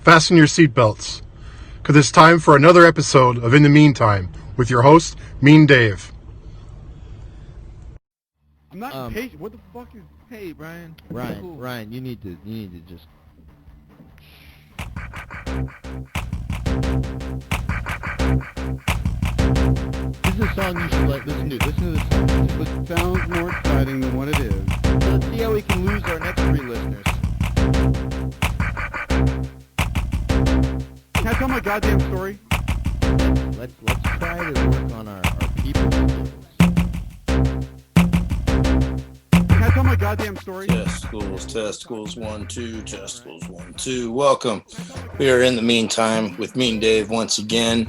Fasten your seatbelts, because it's time for another episode of In the Meantime with your host, Mean Dave. I'm not patient. What the fuck is? Hey, Brian. Ryan, you need to just. This is a song you should listen to. Listen to this song. It sounds more exciting than what it is. Let's see how we can lose our next 3 listeners. Can I tell my goddamn story? Let's try to work on our people skills. Can I tell my goddamn story? Testicles, 1, 2, testicles, 1, 2. Welcome. We are in the meantime with Mean Dave once again.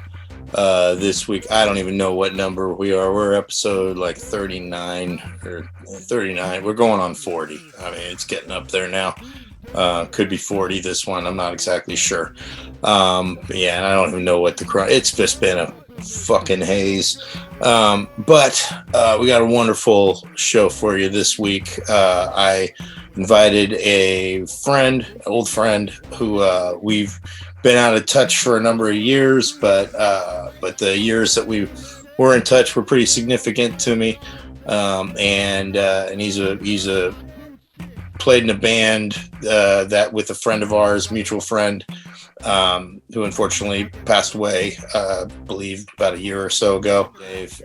This week, I don't even know what number we are. We're episode like 39 or 39. We're going on 40. I mean, it's getting up there now. Could be 40 this one. I'm not exactly sure. But yeah, and I don't even know what it's just been a fucking haze. But we got a wonderful show for you this week. I invited a old friend who we've been out of touch for a number of years, but the years that we were in touch were pretty significant to me. And he's played in a band that with a friend of ours, mutual friend, who unfortunately passed away, I believe about a year or so ago. Dave,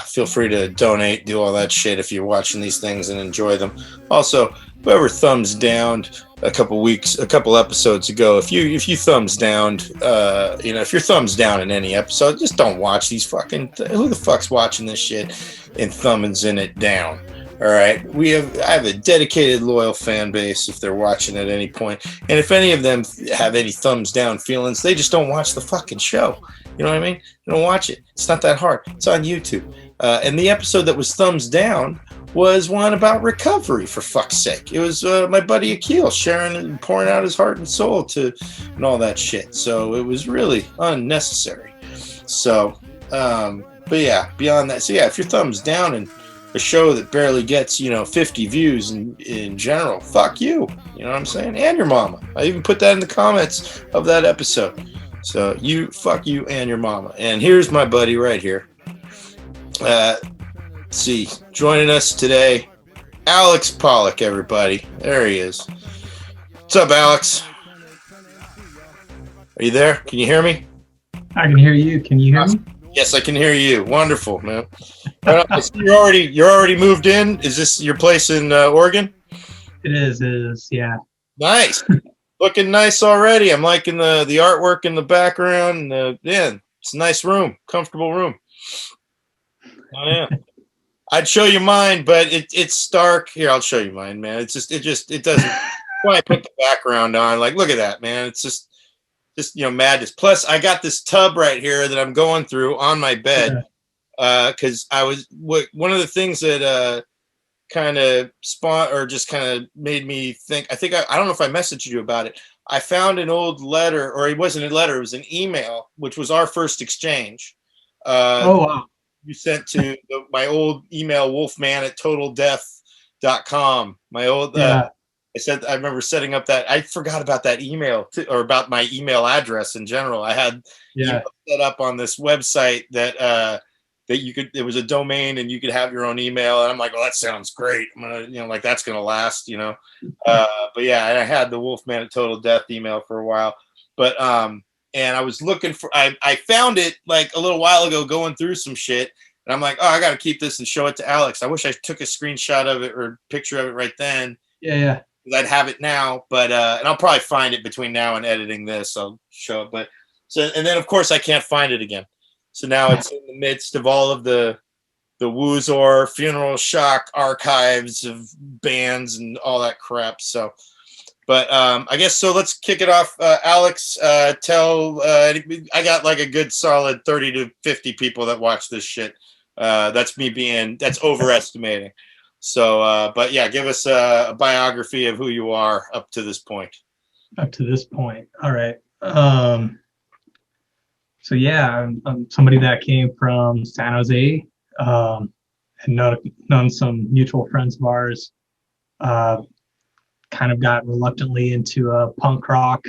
feel free to donate, do all that shit if you're watching these things and enjoy them. Also, whoever thumbs down a couple episodes ago, if you thumbs down, if you're thumbs down in any episode, just don't watch these fucking. Who the fuck's watching this shit and thumbing it down? All right, I have a dedicated, loyal fan base if they're watching at any point. And if any of them have any thumbs down feelings, they just don't watch the fucking show. You know what I mean? They don't watch it. It's not that hard. It's on YouTube. And the episode that was thumbs down was one about recovery, for fuck's sake. It was my buddy Akil sharing and pouring out his heart and soul and all that shit. So it was really unnecessary. So, but yeah, beyond that. So yeah, if your thumbs down and a show that barely gets 50 views in general, fuck you. You know what I'm saying? And your mama. I even put that in the comments of that episode. So fuck you and your mama. And here's my buddy right here. Let's see, joining us today, Alex Pollak, everybody. There he is. What's up, Alex? Are you there? Can you hear me? I can hear you. Can you hear me? Yes, I can hear you. Wonderful, man. So you're already moved in. Is this your place in Oregon? It is, yeah. Nice. Looking nice already. I'm liking the artwork in the background. It's a nice room, comfortable room. Oh yeah. I'd show you mine, but it's stark. Here, I'll show you mine, man. It doesn't. When I put the background on, like, look at that, man. It's just madness. Plus, I got this tub right here that I'm going through on my bed, because one of the things that kind of made me think. I don't know if I messaged you about it. I found an old letter, or it wasn't a letter. It was an email, which was our first exchange. Oh wow. You sent to my old email, wolfman@totaldeath.com. My old, I remember setting up that. I forgot about that email or about my email address in general. I had set up on this website that you could. It was a domain, and you could have your own email. And I'm like, well, that sounds great. I'm gonna, that's gonna last, But yeah, I had the wolfman@totaldeath email for a while, but and I was looking for, I found it like a little while ago going through some shit. And I'm like, I got to keep this and show it to Alex. I wish I took a screenshot of it or picture of it right then. Yeah. I'd have it now, but, and I'll probably find it between now and editing this. I'll show it. But and then of course I can't find it again. So now it's in the midst of all of the Woozor Funeral Shock archives of bands and all that crap. So, but I guess so. Let's kick it off. Alex, I got like a good solid 30 to 50 people that watch this shit. That's overestimating. So, but yeah, give us a biography of who you are up to this point. Up to this point. All right. So yeah, I'm somebody that came from San Jose, and known some mutual friends of ours. Kind of got reluctantly into punk rock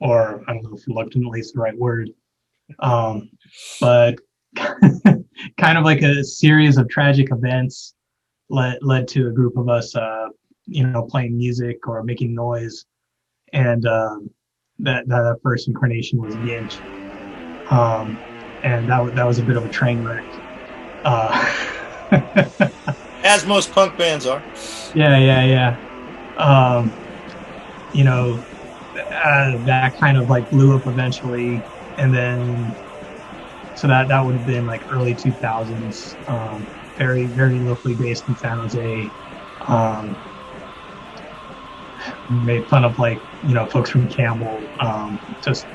or I don't know if reluctantly is the right word. But kind of like a series of tragic events led to a group of us, playing music or making noise, and that first incarnation was Ginch, and that was a bit of a train wreck. As most punk bands are. Yeah. That kind of like blew up eventually, and then so that would have been like early 2000s, very very locally based in San Jose. Made fun of like folks from Campbell, just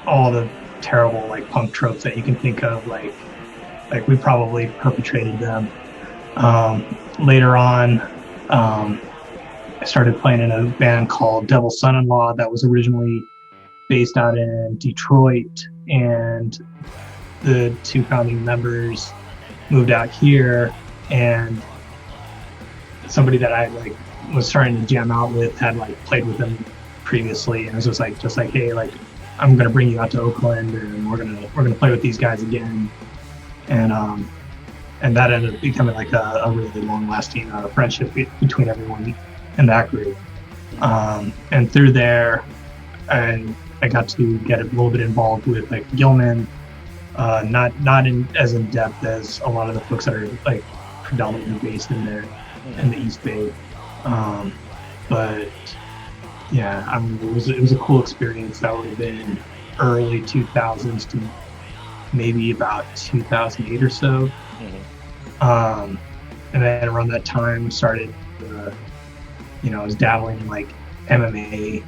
all the terrible like punk tropes that you can think of, like we probably perpetrated them. Later on, I started playing in a band called Devil's Son-in-Law that was originally based out in Detroit, and the two founding members moved out here, and somebody that I like was starting to jam out with had like played with them previously, and it was just like hey, like I'm gonna bring you out to Oakland and we're gonna play with these guys again, and that ended up becoming like a really long-lasting friendship between everyone in that group. And through there, I got to get a little bit involved with like Gilman, not as in depth as a lot of the folks that are like predominantly based in the East Bay. But yeah, I mean, it was a cool experience. That would have been early 2000s to maybe about 2008 or so. And then around that time started, I was dabbling in like MMA.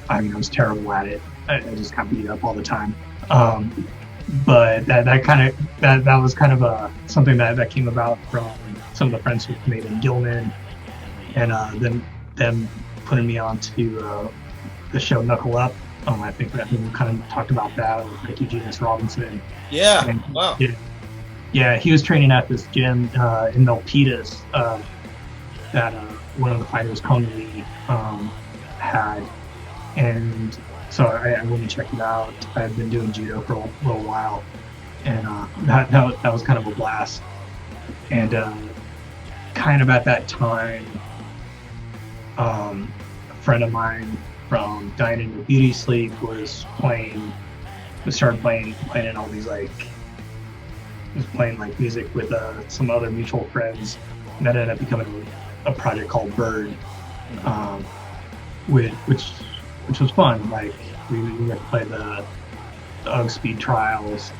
I mean, I was terrible at it. I just got beat up all the time. But that was kind of something that came about from some of the friendships made in Gilman, and then them putting me on to the show Knuckle Up. I think we kind of talked about that with like Eugene Robinson. Yeah. And, wow. Yeah, he was training at this gym in Milpitas that one of the fighters, Conley, had, and so I went and checked it out. I had been doing judo for a little while, and that was kind of a blast. And kind of at that time, a friend of mine from Dying in Your Beauty Sleep started playing in all these like, was playing like music with some other mutual friends, and that ended up becoming a project called Bird, which was fun. Like we got to play the UGG Speed Trials,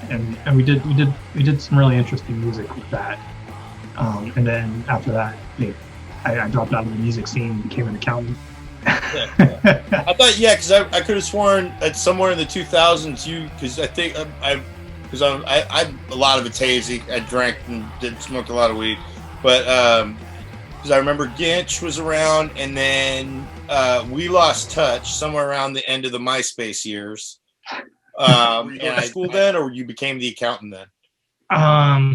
and we did some really interesting music with that. And then after that, I dropped out of the music scene and became an accountant. I thought, because I could have sworn that somewhere in the 2000s because I think because I a lot of it's hazy. I drank and smoked a lot of weed, but because I remember Ginch was around, and then we lost touch somewhere around the end of the MySpace years. And I school then, or you became the accountant then? I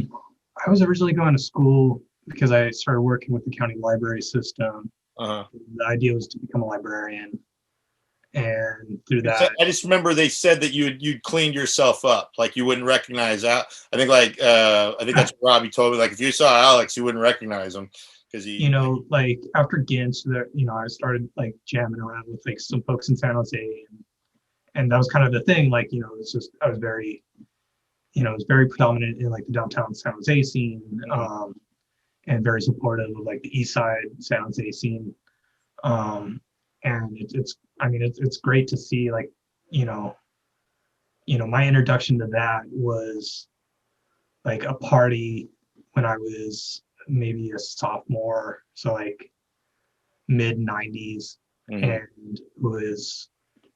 was originally going to school because I started working with the county library system. The idea was to become a librarian, and through that, I just remember they said that you'd cleaned yourself up, like you wouldn't recognize that. I think that's what Robbie told me. Like if you saw Alex, you wouldn't recognize him because he, like after Ginch, I started like jamming around with like some folks in San Jose, and that was kind of the thing. Like it's just I was very, it was very predominant in like the downtown San Jose scene. And very supportive of like the East Side San Jose scene, and it's great to see like my introduction to that was like a party when I was maybe a sophomore, so like mid 90s, and it was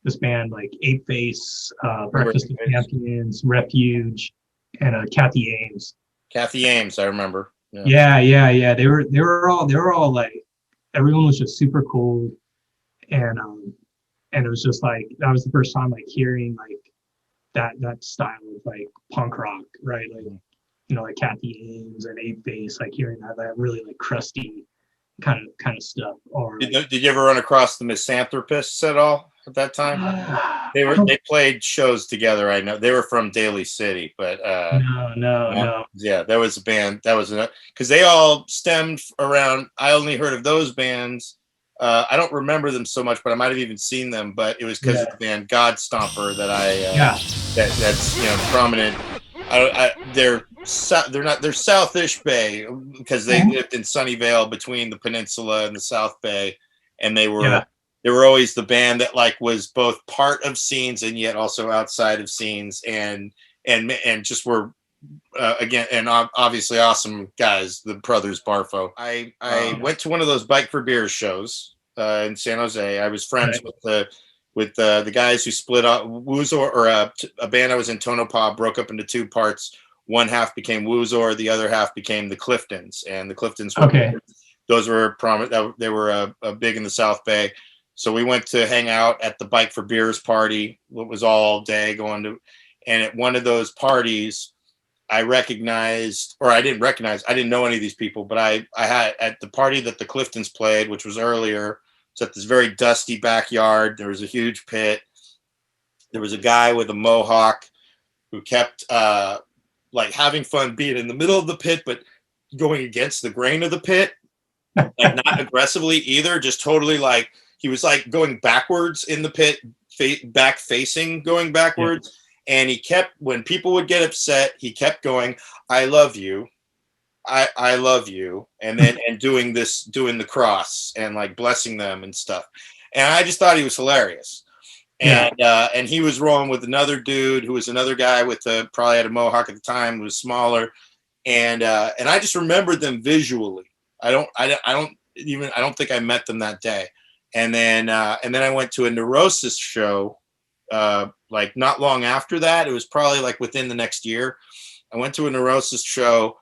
this band like Ape Face, Breakfast of Champions, Refuge, and Kathy Ames. Kathy Ames, I remember. Yeah. They were all like, everyone was just super cool, and it was just like that was the first time like hearing like that style of like punk rock, right? Like like Kathy Ames and Ape Face, like hearing that really like crusty, kind of stuff. Or Did you ever run across the Misanthropists at all at that time? They played shows together. I know they were from Daly City, but no. Yeah, that was a band. That was because they all stemmed around. I only heard of those bands. I don't remember them so much, but I might have even seen them. But it was because of the band God Stomper that that's prominent. They're Southish Bay because they lived in Sunnyvale between the peninsula and the South Bay, and they were always the band that like was both part of scenes and yet also outside of scenes, and just were again and obviously awesome guys, the brothers Barfo. I went to one of those Bike for Beers shows in San Jose. I was friends with the guys who split up Woozor, or a band I was in, Tonopah, broke up into two parts. One half became Woozor, the other half became the Cliftons, and the Cliftons those were prominent. They were big in the South Bay. So we went to hang out at the Bike for Beers party. It was all day going to, and at one of those parties, I didn't know any of these people, but I had at the party that the Cliftons played, which was earlier. It's at this very dusty backyard. There was a huge pit. There was a guy with a mohawk who kept like having fun being in the middle of the pit, but going against the grain of the pit, like not aggressively either, just totally like he was like going backwards in the pit, back facing, going backwards. And he kept, when people would get upset, he kept going, "I love you. I love you," and then doing the cross and like blessing them and stuff. And I just thought he was hilarious. And he was rolling with another dude who was another guy with probably had a mohawk at the time, was smaller, and I just remembered them visually. I don't think I met them that day. And then I went to a Neurosis show like not long after that. It was probably like within the next year. I went to a Neurosis show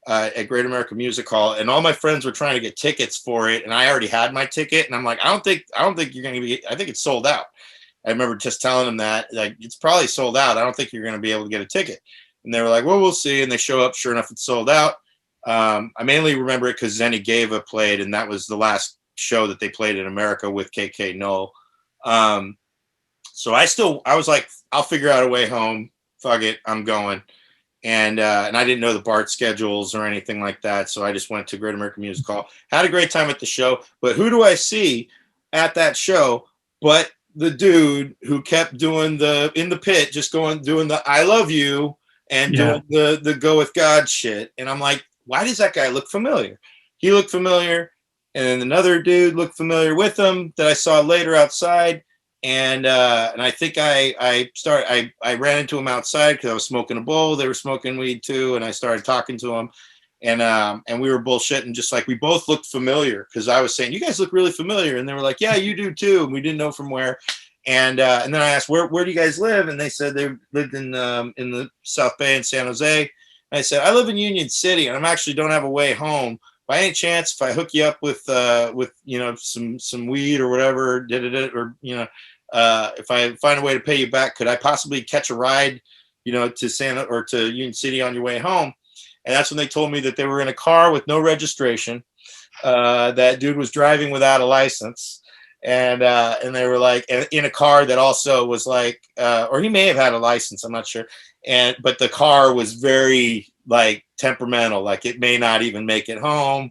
at Great American Music Hall, and all my friends were trying to get tickets for it, and I already had my ticket, and I'm like, I don't think you're going to be. I think it's sold out. I remember just telling them that, like, it's probably sold out. I don't think you're going to be able to get a ticket. And they were like, well, we'll see. And they show up. Sure enough, it's sold out. I mainly remember it because Zenny Gava played, and that was the last show that they played in America with KK Null. So I was like, I'll figure out a way home. Fuck it, I'm going. And I didn't know the BART schedules or anything like that, so I just went to Great American Music Hall. Had a great time at the show, but who do I see at that show but the dude who kept doing in the pit, just doing the "I love you" and doing the "go with God" shit. And I'm like, why does that guy look familiar? He looked familiar, and then another dude looked familiar with him that I saw later outside. And I think I ran into him outside because I was smoking a bowl. They were smoking weed too, and I started talking to him, and we were bullshitting, just like we both looked familiar because I was saying, "You guys look really familiar," and they were like, "Yeah, you do too." And we didn't know from where. And then I asked, "Where do you guys live?" And they said they lived in the South Bay in San Jose. And I said, "I live in Union City, and I actually don't have a way home. By any chance, if I hook you up with some weed or whatever, if I find a way to pay you back, could I possibly catch a ride, to Santa or to Union City on your way home?" And that's when they told me that they were in a car with no registration. That dude was driving without a license, and they were like in a car that also was like, or he may have had a license, I'm not sure. But the car was very like temperamental, like it may not even make it home,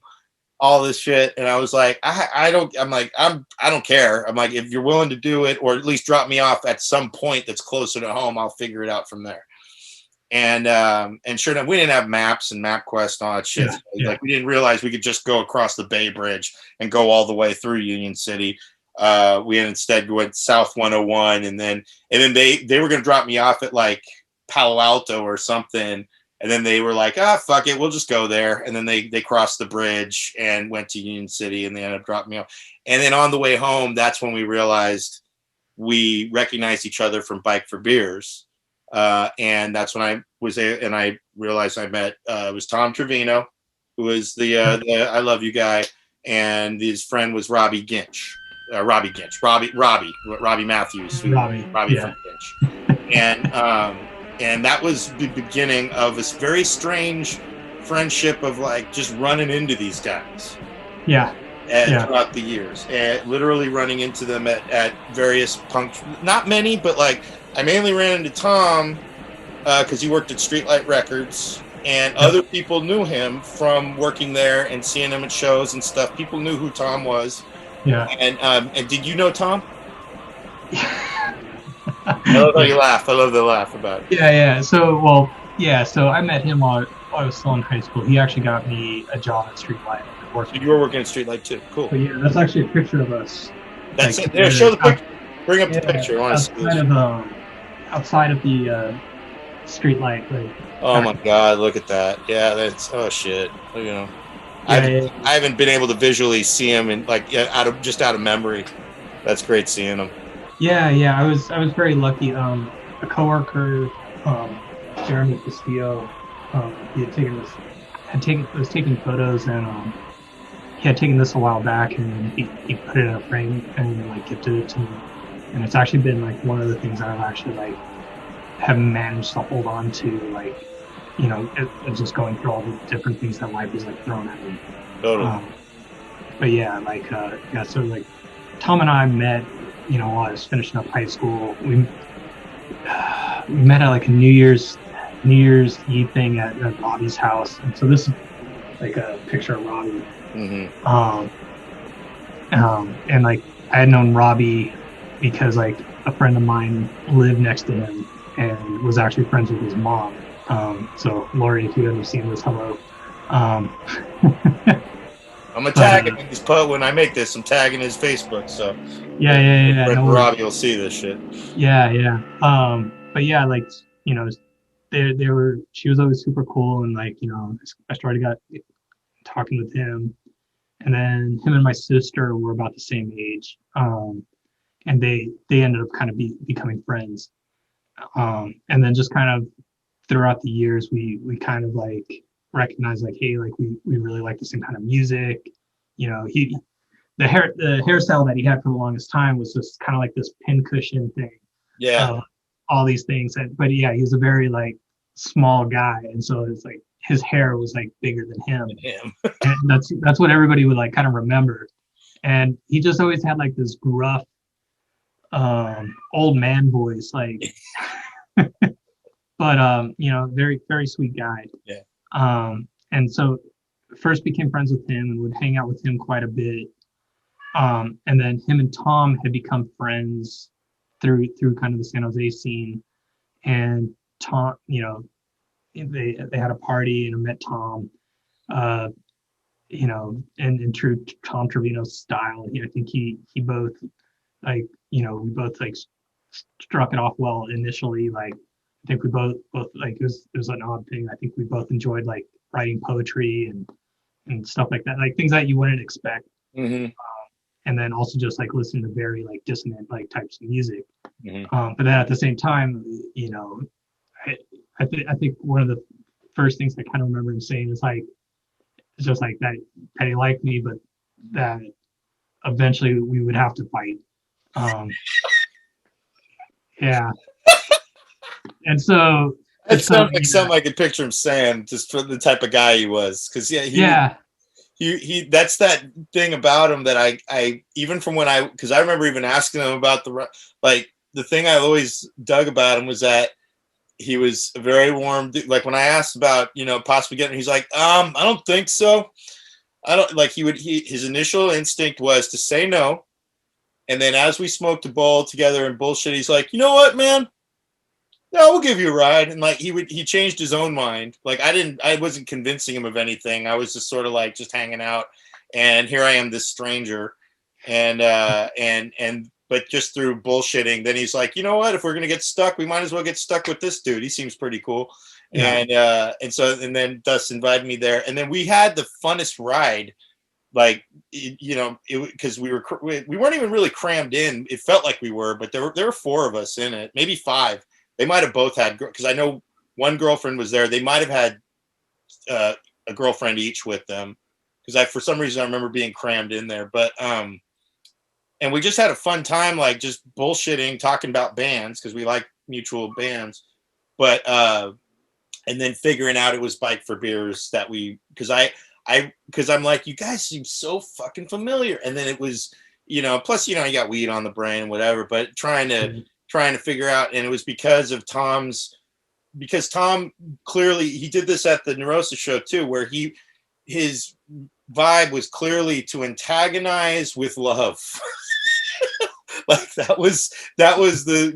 all this shit. And I was like, I don't care. I'm like, if you're willing to do it, or at least drop me off at some point that's closer to home, I'll figure it out from there. And sure enough, we didn't have maps and MapQuest and all that shit. Like we didn't realize we could just go across the Bay Bridge and go all the way through Union City. We instead went South 101, and then they were going to drop me off at like Palo Alto or something. And then they were like, fuck it, we'll just go there. And then they crossed the bridge and went to Union City, and they ended up dropping me off. And then on the way home, that's when we realized we recognized each other from Bike for Beers. And that's when I was there, and I realized I met, it was Tom Trevino, who was the I Love You guy. And his friend was Robbie Ginch. Robbie Matthews. Robbie from Ginch. And that was the beginning of this very strange friendship of like just running into these guys. Yeah. throughout the years, and literally running into them at various punk. Not many, but like I mainly ran into Tom because he worked at Streetlight Records, and other people knew him from working there and seeing him at shows and stuff. People knew who Tom was. Yeah. And did you know Tom? I love how you laugh. I love the laugh about it. Yeah. So I met him while I was still in high school. He actually got me a job at Streetlight. So you were working at Streetlight too. Cool. But yeah, that's actually a picture of us. That's it. There, show the picture. Bring up the picture. I want to see this. Outside of the Streetlight. Like, oh my God! Look at that. Yeah, that's shit. You know, I haven't been able to visually see him and like out of memory. That's great seeing him. Yeah. I was very lucky. A coworker, Jeremy Castillo, he was taking photos, and he had taken this a while back, and he put it in a frame and like gifted it to me. And it's actually been like one of the things I've actually like have managed to hold on to, like, you know, it's just going through all the different things that life is like throwing at me. Totally. But yeah, like so like Tom and I met, you know, while I was finishing up high school. We met at like a New Year's Eve thing at Robbie's house, and so this is like a picture of Robbie. Mm-hmm. And like I had known Robbie because like a friend of mine lived next to him and was actually friends with his mom. So Lori, if you've ever seen this, hello. I'm gonna tag him in this post when I make this. I'm tagging his Facebook, so yeah. No Robbie will see this shit. Yeah. But yeah, like, you know, they were. She was always super cool, and like, you know, I started talking with him, and then him and my sister were about the same age, and they ended up kind of becoming friends, and then just kind of throughout the years, we kind of like recognized like, hey, like we really like the same kind of music, you know. The hairstyle that he had for the longest time was just kind of like this pincushion thing. Yeah. All these things, but yeah, he's a very like small guy, and so it's like his hair was like bigger than him. And that's what everybody would like kind of remember. And he just always had like this gruff old man voice, like but you know, very, very sweet guy. Yeah. And so first became friends with him and would hang out with him quite a bit. And then him and Tom had become friends through kind of the San Jose scene. And Tom, you know, they had a party, and I met Tom, you know, in true Tom Trevino style. I think he both like, you know, we both like struck it off well initially. Like, I think we both like, it was an odd thing. I think we both enjoyed like writing poetry and stuff like that, like things that you wouldn't expect. Mm-hmm. And then also just like listening to very like dissonant like types of music. Mm-hmm. But then at the same time, you know, I think one of the first things I kind of remember him saying is like, it's just like that he liked me, but that eventually we would have to fight. Yeah. And so it's something I could picture him saying, just for the type of guy he was, because he that's that thing about him that I even from when because I remember even asking him about the thing I always dug about him was that he was a very warm dude. Like when I asked about, you know, possibly getting, he's like, I don't think so. I don't like, his initial instinct was to say no. And then as we smoked a bowl together and bullshit, he's like, you know what, man? No, we'll give you a ride. And like, he changed his own mind. Like I wasn't convincing him of anything. I was just sort of like just hanging out, and here I am, this stranger. But just through bullshitting, then he's like, you know what? If we're gonna get stuck, we might as well get stuck with this dude. He seems pretty cool. Yeah. And then thus invited me there. And then we had the funnest ride. Like, you know, because we weren't even really crammed in. It felt like we were, but there were 4 of us in it, maybe 5. They might have both had, because I know one girlfriend was there. They might have had a girlfriend each with them, because for some reason I remember being crammed in there. But and we just had a fun time, like just bullshitting, talking about bands, because we like mutual bands. But and then figuring out it was Bike for Beers that because I because I'm like, you guys seem so fucking familiar. And then it was, plus, you got weed on the brain and whatever, but trying to figure out. And it was because Tom clearly, he did this at the Neurosis show too, where his vibe was clearly to antagonize with love. Like that was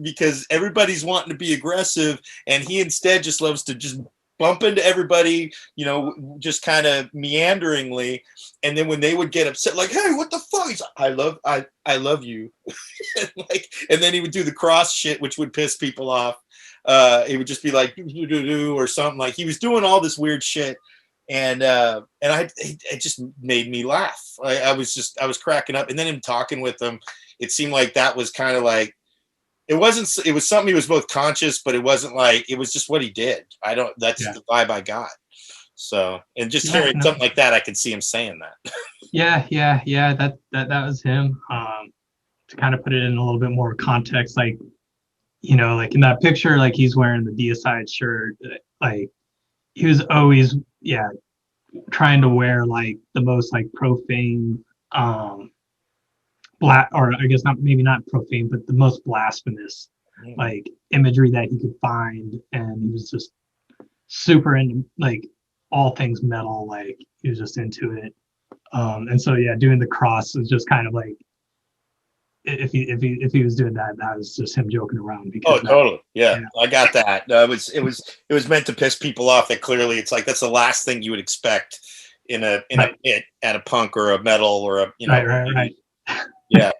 because everybody's wanting to be aggressive, and he instead just loves to just bump into everybody, just kind of meanderingly. And then when they would get upset, like, hey, what the fuck? He's like, I love you. and then he would do the cross shit, which would piss people off. It would just be like, do or something. Like he was doing all this weird shit. And it just made me laugh. I was cracking up. And then him talking with them, it seemed like that was kind of like, it was something he was both conscious, but it wasn't like, it was just what he did. That's the vibe I got. So, and just hearing something like that, I could see him saying that. Yeah. That was him. To kind of put it in a little bit more context, like, like in that picture, like he's wearing the Deicide shirt, like he was always, trying to wear like the most like profane, or I guess maybe not profane, but the most blasphemous like imagery that he could find. And he was just super into like all things metal, like he was just into it. And so doing the cross was just kind of like, if he was doing that, that was just him joking around. Because totally. Yeah, I got that. It was meant to piss people off. That clearly, it's like that's the last thing you would expect in a pit at a punk or a metal or a right. Yeah,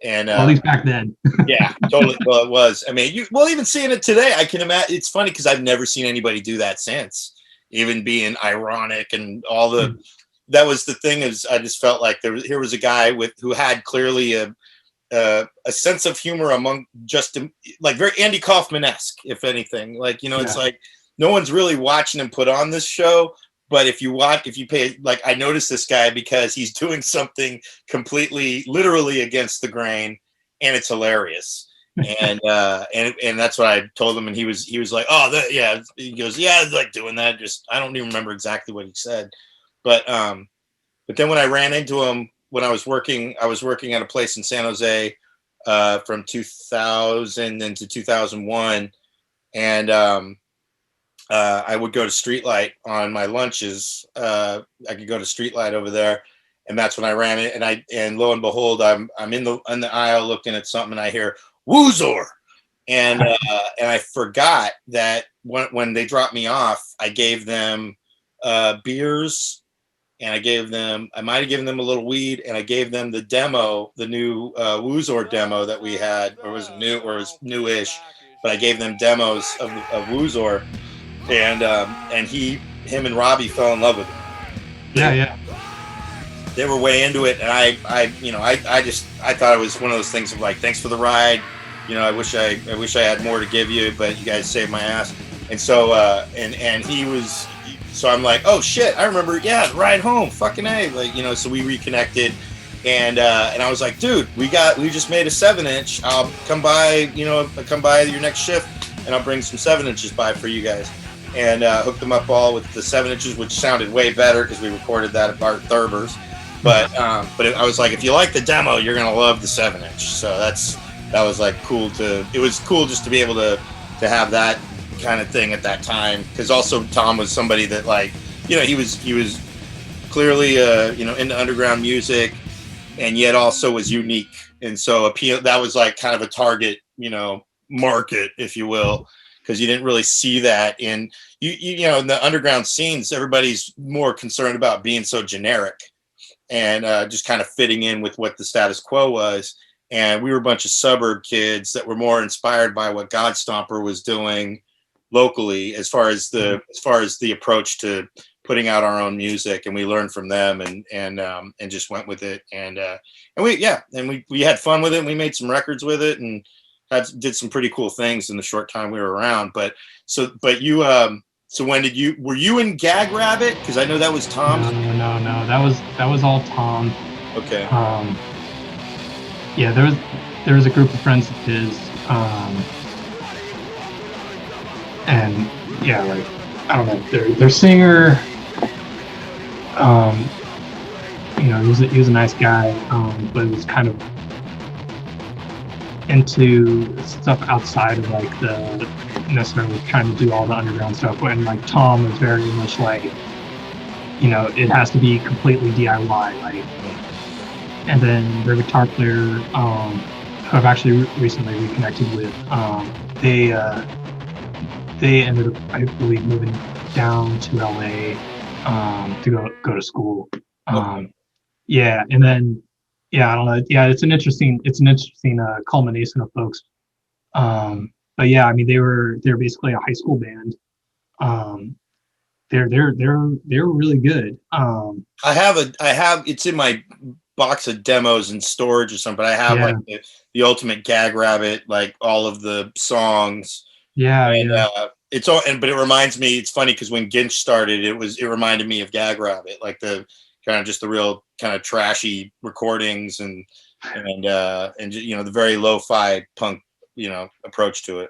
and at least back then. Yeah, totally. Well, it was. I mean, even seeing it today, I can imagine. It's funny because I've never seen anybody do that since. Even being ironic and all the. That was the thing. Is I just felt like here was a guy who had clearly a sense of humor among just like very Andy Kaufman-esque, if anything. Like, it's like no one's really watching him put on this show, but if you pay, like, I noticed this guy because he's doing something completely literally against the grain, and it's hilarious. And and that's what I told him, and he was like, he goes, it's like doing that. Just I don't even remember exactly what he said, but then when I ran into him when I was working at a place in San Jose from 2000 into 2001, and I would go to Streetlight on my lunches. I could go to Streetlight over there, and that's when I ran it. And lo and behold, I'm in the aisle looking at something, and I hear Woozor, and I forgot that when they dropped me off, I gave them beers. And I might have given them a little weed, and I gave them the demo, the new Woozor demo that we had, or was newish, but I gave them demos of Woozor, and him and Robbie fell in love with it. They were way into it, and I thought it was one of those things of like, thanks for the ride, I wish I had more to give you, but you guys saved my ass, and so and he was. So I'm like, oh shit, I remember, the ride home, fucking A, like, so we reconnected, and I was like, dude, we just made a 7-inch. I'll come by your next shift, and I'll bring some 7-inches by for you guys, and hooked them up all with the 7 inches, which sounded way better because we recorded that at Bart Thurber's, but I was like, if you like the demo, you're gonna love the 7-inch. So that was like cool it was cool just to be able to have that kind of thing at that time, because also Tom was somebody that, like, he was clearly into underground music, and yet also was unique, and so that was like kind of a target market, if you will, because you didn't really see that in in the underground scenes. Everybody's more concerned about being so generic and just kind of fitting in with what the status quo was, and we were a bunch of suburb kids that were more inspired by what Godstomper was doing locally, as far as the approach to putting out our own music, and we learned from them and just went with it, and we had fun with it, and we made some records with it, and did some pretty cool things in the short time we were around. But you were you in Gag Rabbit? Because I know that was Tom's. No, that was all Tom. Okay. There was a group of friends of his. And like, I don't know, their singer, he was a nice guy, but it was kind of into stuff outside of like the necessarily trying to do all the underground stuff. When like Tom was very much like, it has to be completely DIY. Like, and then their guitar player, who I've actually recently reconnected with, they ended up, I believe, moving down to LA to go to school. Yeah, and then I don't know. Yeah, it's an interesting culmination of folks. But yeah, I mean, they're basically a high school band. They're really good. I have it's in my box of demos in storage or something. But I have like the ultimate Gag Rabbit, like all of the songs. Yeah, and it's all. But it reminds me. It's funny because when Ginch started, it reminded me of Gag Rabbit, like the kind of just the real kind of trashy recordings and the very lo-fi punk approach to it.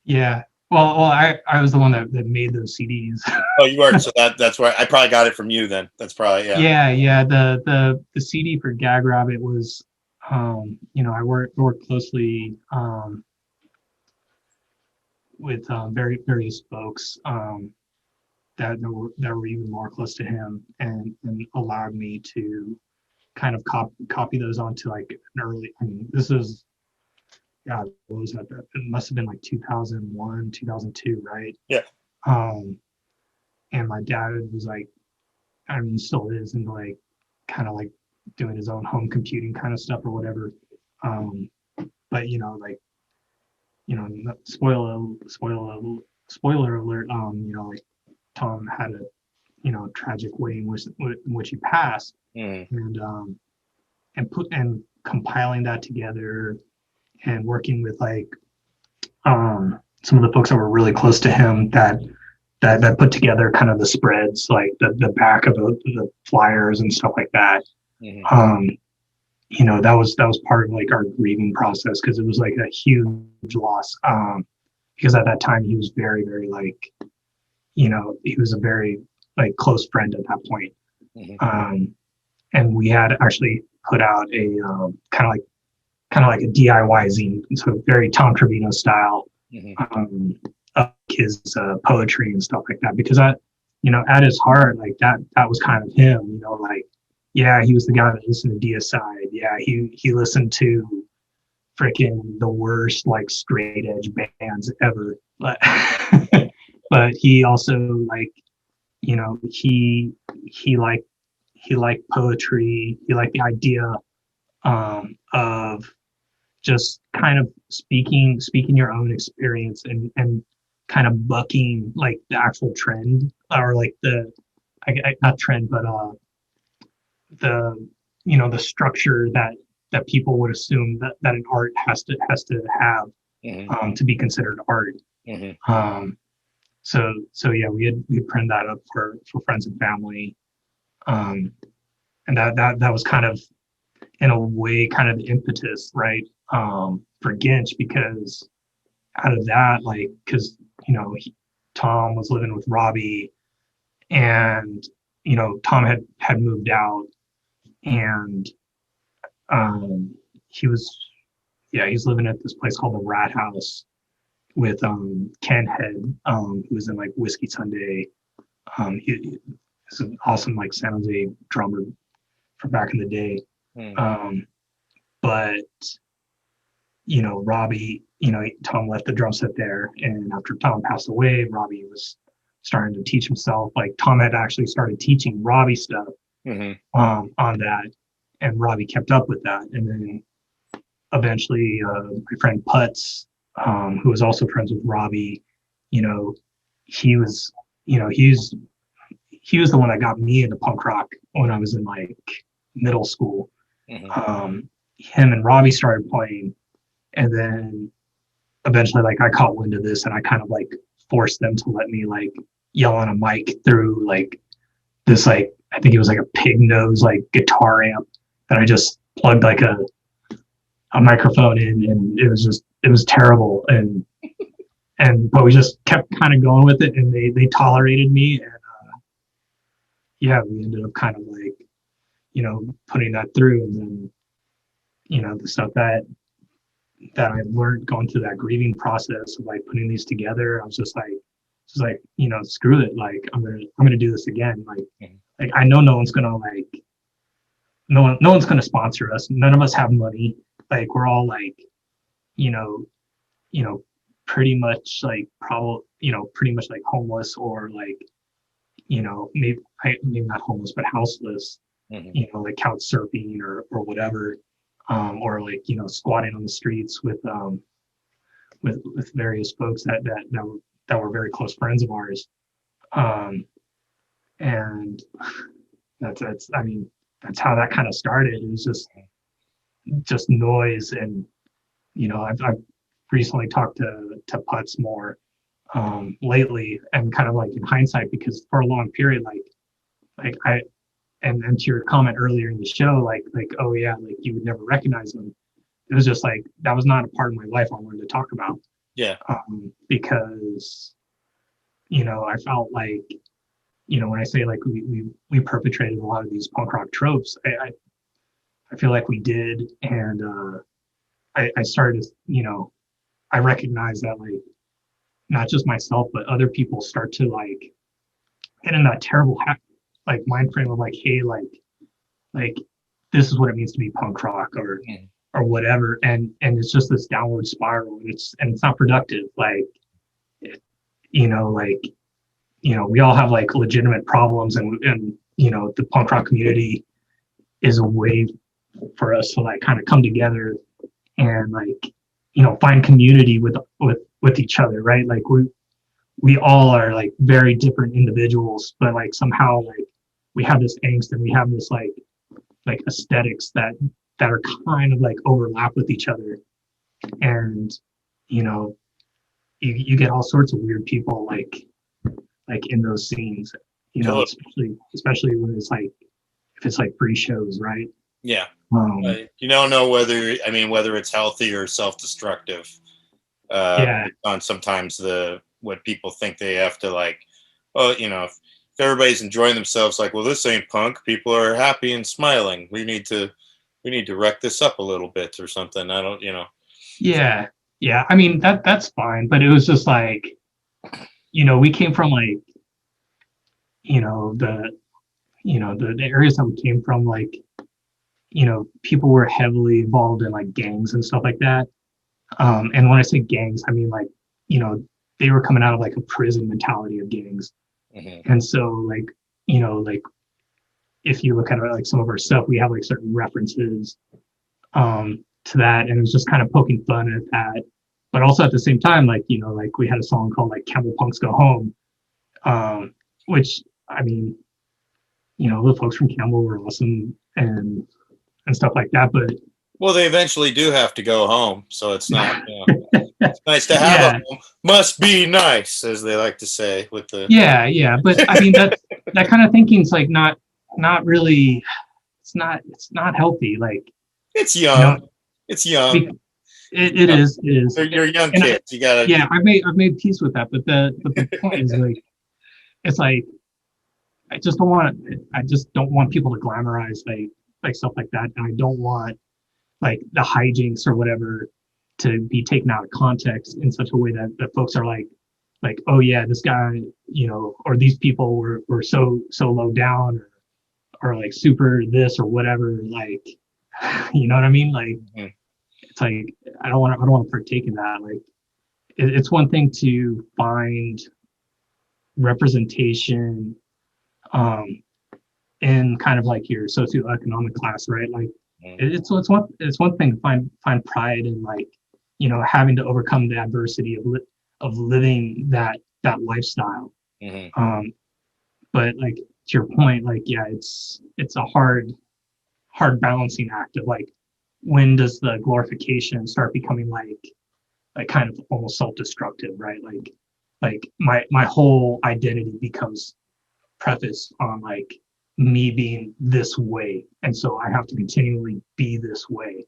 Yeah. Well, I was the one that made those CDs. Oh, you were. So that's why I probably got it from you then. That's probably Yeah. The CD for Gag Rabbit was, I worked closely with various folks that were even more close to him and allowed me to kind of copy those onto like an early. I mean, this is. God, what was that? It must have been like 2001, 2002, right? Yeah. And my dad was like, I mean, still is, and like, kind of like doing his own home computing kind of stuff or whatever. But spoiler alert. Like Tom had a, tragic way in which he passed, and compiling that together. And working with like some of the folks that were really close to him that put together kind of the spreads, like the back of the flyers and stuff like that. That was part of like our grieving process because it was like a huge loss. Because at that time he was very, very like, he was a very like close friend at that point. And we had actually put out a kind of like a DIY zine, so very Tom Trevino style, of his poetry and stuff like that. Because at his heart, like that was kind of him. Like, yeah, he was the guy that listened to Deicide. Yeah, he listened to freaking the worst like straight edge bands ever. But he also like, he liked poetry. He liked the idea of just kind of speaking your own experience and kind of bucking like the actual trend or like not trend, but the structure that people would assume that an art has to have to be considered art. So yeah, we had printed that up for friends and family, and that was kind of in a way kind of the impetus, right, for Ginch, because out of that, like, because Tom was living with Robbie, and Tom had moved out, and he's living at this place called the Rat House with Ken Head, who was in like Whiskey Sunday. He's an awesome like San Jose drummer from back in the day. But Robbie, Tom left the drum set there, and after Tom passed away, Robbie was starting to teach himself. Like Tom had actually started teaching Robbie stuff on that, and Robbie kept up with that. And then eventually, my friend Putz, who was also friends with Robbie, he was the one that got me into punk rock when I was in like middle school. Him and Robbie started playing, and then eventually like I caught wind of this, and I kind of like forced them to let me like yell on a mic through like this, like I think it was like a pig nose like guitar amp that I just plugged like a microphone in, and it was terrible, but we just kept kind of going with it, and they tolerated me, yeah, we ended up kind of like, putting that through. And then, the stuff that I learned going through that grieving process of like putting these together, I was just like, screw it. Like, I'm gonna do this again. Like I know no one's gonna no one's gonna sponsor us. None of us have money. Like, we're all like, you know, pretty much like pretty much like homeless, or like, maybe not homeless, but houseless, like couch surfing or whatever, or like, squatting on the streets with various folks that were very close friends of ours. And that's how that kind of started. It was just noise. And, I've recently talked to Putz more lately, and kind of like in hindsight, because for a long period, and to your comment earlier in the show, like, oh yeah, like you would never recognize them. It was just like, that was not a part of my life I wanted to talk about. Yeah. Because, I felt like, when I say like we perpetrated a lot of these punk rock tropes, I feel like we did. And I started to, I recognize that, like, not just myself, but other people start to like get in that terrible like mind frame of like, hey, like this is what it means to be punk rock, or whatever. And it's just this downward spiral, and it's not productive. Like, we all have like legitimate problems, and the punk rock community is a way for us to like kind of come together and like, find community with each other, right? Like we all are like very different individuals, but like somehow like we have this angst, and we have this like aesthetics that are kind of like overlap with each other. And you get all sorts of weird people like in those scenes, especially when it's like, if it's like free shows, right? Yeah. You don't know whether it's healthy or self-destructive. On sometimes what people think they have to like, if everybody's enjoying themselves, like, well, this ain't punk. People are happy and smiling. We need to wreck this up a little bit or something. I don't, Yeah. I mean, that's fine, but it was just like, we came from like, the areas that we came from, like, people were heavily involved in like gangs and stuff like that. And when I say gangs, I mean like, they were coming out of like a prison mentality of gangs. And so like, like if you look at like some of our stuff, we have like certain references to that, and it was just kind of poking fun at that. But also at the same time, like, like we had a song called like Camel Punks Go Home, which, I mean, the folks from Campbell were awesome and stuff like that, but well, they eventually do have to go home, so it's not, it's nice to have a home. Must be nice, as they like to say with the but I mean, that kind of thinking's like not really, it's not healthy. Like, it's young. It's young. It is. You're young kids. You gotta. Yeah, I've made peace with that, but the point is like, it's like, I just don't want people to glamorize like stuff like that, and I don't want like the hijinks or whatever to be taken out of context in such a way that folks are like, oh yeah, this guy, or these people were so low down, or like super this or whatever, like, you know what I mean? Like, it's like, I don't want to partake in that. Like, it's one thing to find representation in kind of like your socioeconomic class, right? Like, it's one thing to find pride in, like, having to overcome the adversity of living that lifestyle. But like, to your point, like, yeah, it's a hard balancing act of like, when does the glorification start becoming like kind of almost self-destructive, right? Like my whole identity becomes prefaced on like me being this way, and so I have to continually be this way,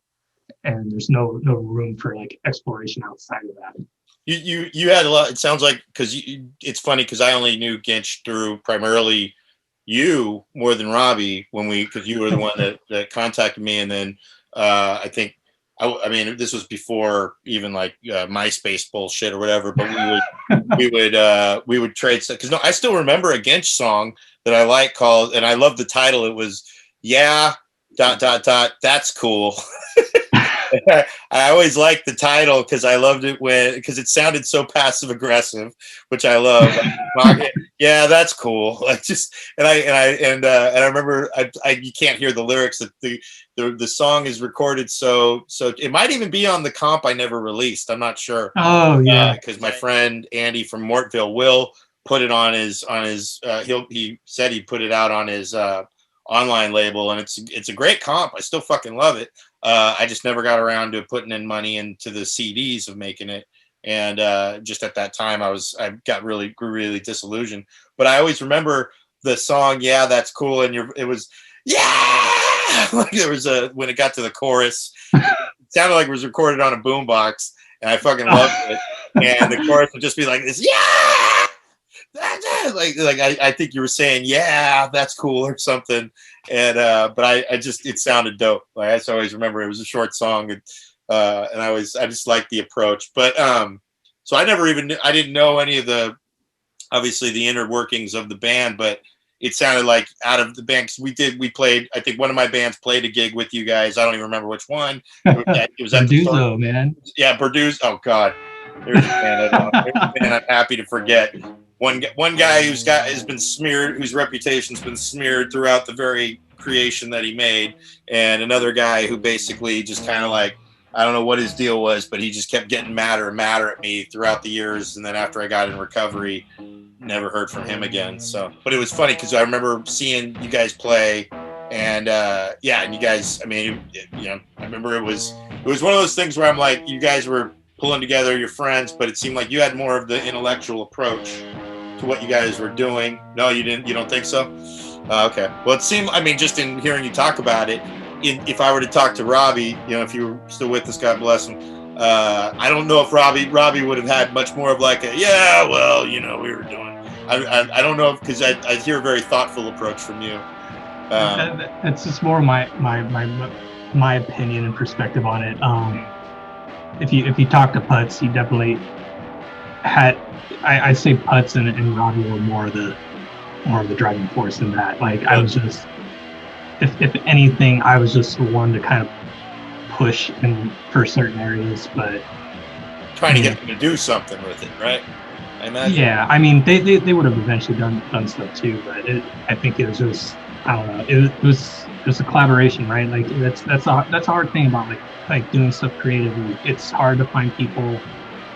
and there's no room for like exploration outside of that. You had a lot. It sounds like, because it's funny because I only knew Ginch through primarily you more than Robbie because you were the one that contacted me, and then I think I mean this was before even like MySpace bullshit or whatever, but we would trade stuff because I still remember a Ginch song that I like called, and I love the title. It was that's cool. I always liked the title because I loved it because it sounded so passive aggressive, which I love. Yeah, that's cool. Like and I remember you can't hear the lyrics. That the song is recorded so it might even be on the comp I never released. I'm not sure. Oh yeah, because my friend Andy from Mortville will put it on his he said he'd put it out on his online label, and it's a great comp. I still fucking love it. I just never got around to putting in money into the CDs of making it, and just at that time I grew really disillusioned. But I always remember the song "Yeah, That's Cool," and it was like there was when it got to the chorus, it sounded like it was recorded on a boombox, and I fucking loved it. And the chorus would just be like this, yeah. Like I think you were saying, yeah, that's cool or something, and but I just it sounded dope. Like I just always remember it was a short song, and I just liked the approach. But so I didn't know any of the obviously the inner workings of the band, but it sounded like out of the banks we played. I think one of my bands played a gig with you guys. I don't even remember which one. It was at Burduzzo, man. Yeah, Burduzzo. Oh God, there's a band I'm happy to forget. One guy has been smeared, whose reputation's been smeared throughout the very creation that he made, and another guy who basically just kind of like, I don't know what his deal was, but he just kept getting madder and madder at me throughout the years. And then after I got in recovery, never heard from him again. So, but it was funny because I remember seeing you guys play, and and you guys, I mean, I remember it was one of those things where I'm like, you guys were pulling together your friends, but it seemed like you had more of the intellectual approach to what you guys were doing. No, you didn't. You don't think so? Okay. Well, it seemed. I mean, just in hearing you talk about it, if I were to talk to Robbie, if you were still with us, God bless him. I don't know if Robbie would have had much more of like a we were doing. I don't know because I hear a very thoughtful approach from you. It's just more my opinion and perspective on it. If you talk to Putz, he definitely had. I'd say Putz and Robbie were more of the driving force in that. Like I was just, if anything, I was just the one to kind of push for certain areas, but trying to get them to do something with it, right? I imagine. Yeah, I mean they would have eventually done stuff too, but I think it was just, I don't know, it was just a collaboration, right? Like that's a hard thing about like doing stuff creatively. It's hard to find people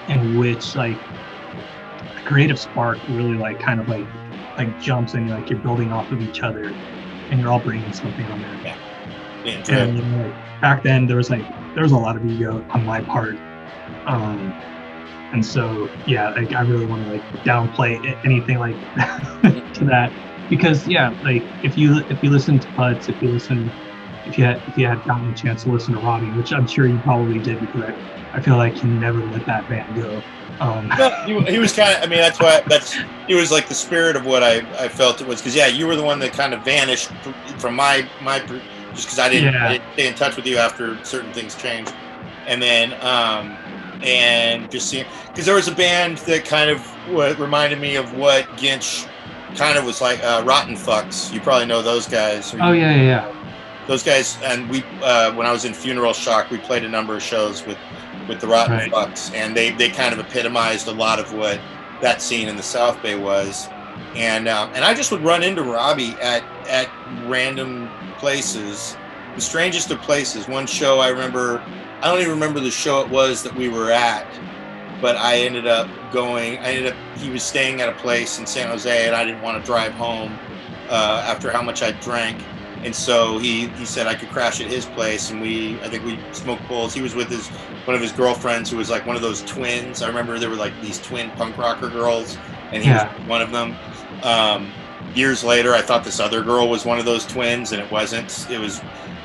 in which like creative spark really like kind of like jumps and like you're building off of each other and you're all bringing something on there. Yeah. And like back then there was a lot of ego on my part, and so like I really want to like downplay anything like to that, because like if you listen to Putz, if you had gotten a chance to listen to Robbie, which I'm sure you probably did, because I feel like he never let that band go. He was kind of, I mean, he was like the spirit of what I felt it was, because you were the one that kind of vanished from my just because I didn't stay in touch with you after certain things changed, and then and just seeing, because there was a band that kind of reminded me of what Ginch kind of was like, Rotten Fucks. You probably know those guys. Yeah. Those guys, and we when I was in Funeral Shock, we played a number of shows with the Rotten Fucks, and they kind of epitomized a lot of what that scene in the South Bay was, and I just would run into Robbie at random places, the strangest of places. One show I don't even remember the show it was that we were at, but I ended up he was staying at a place in San Jose, and I didn't want to drive home after how much I drank. And so he said I could crash at his place, and I think we smoked bowls. He was with one of his girlfriends who was like one of those twins. I remember there were like these twin punk rocker girls, and he was one of them. Years later, I thought this other girl was one of those twins, and it wasn't. It was